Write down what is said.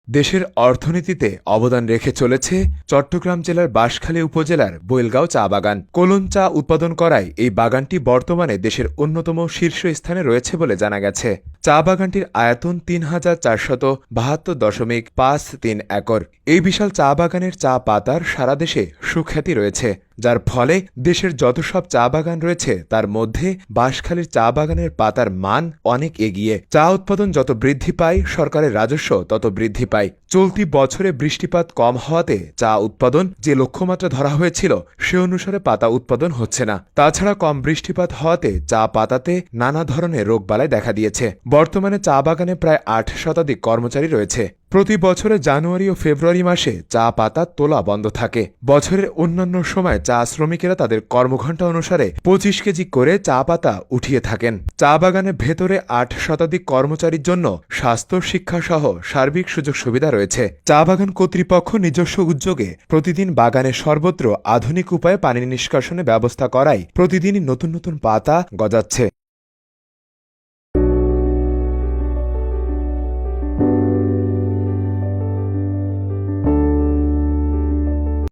দেশের অর্থনীতিতে অবদান রেখে চলেছে চট্টগ্রাম জেলার বাঁশখালী উপজেলার বৈলগাঁও চা বাগান। কোলন চা উৎপাদন করায় এই বাগানটি বর্তমানে দেশের অন্যতম শীর্ষস্থানে রয়েছে বলে জানা গেছে। চা বাগানটির আয়তন ৩,৪৭২.53 একর। এই বিশাল চা বাগানের চা পাতার সারা দেশে সুখ্যাতি রয়েছে, যার ফলে দেশের যত সব চা বাগান রয়েছে তার মধ্যে বাঁশখালীর চা বাগানের পাতার মান অনেক এগিয়ে। চা উৎপাদন যত বৃদ্ধি পায়, সরকারের রাজস্ব তত বৃদ্ধি পায়। চলতি বছরে বৃষ্টিপাত কম হওয়াতে চা উৎপাদন যে লক্ষ্যমাত্রা ধরা হয়েছিল সে অনুসারে পাতা উৎপাদন হচ্ছে না। তাছাড়া কম বৃষ্টিপাত হওয়াতে চা পাতাতে নানা ধরনের রোগবালাই দেখা দিয়েছে। বর্তমানে চা বাগানে প্রায় ৮ শতাধিক কর্মচারী রয়েছে। প্রতি বছরে জানুয়ারি ও ফেব্রুয়ারি মাসে চা পাতা তোলা বন্ধ থাকে। বছরের অন্যান্য সময় চা শ্রমিকেরা তাদের কর্মঘণ্টা অনুসারে ২৫ কেজি করে চা পাতা উঠিয়ে থাকেন। চা বাগানের ভেতরে ৮ শতাধিক কর্মচারীর জন্য স্বাস্থ্য, শিক্ষা সহ সার্বিক সুযোগ সুবিধা রয়েছে। চা বাগান কর্তৃপক্ষ নিজস্ব উদ্যোগে প্রতিদিন বাগানের সর্বত্র আধুনিক উপায়ে পানি নিষ্কাশনের ব্যবস্থা করায় প্রতিদিনই নতুন নতুন পাতা গজাচ্ছে।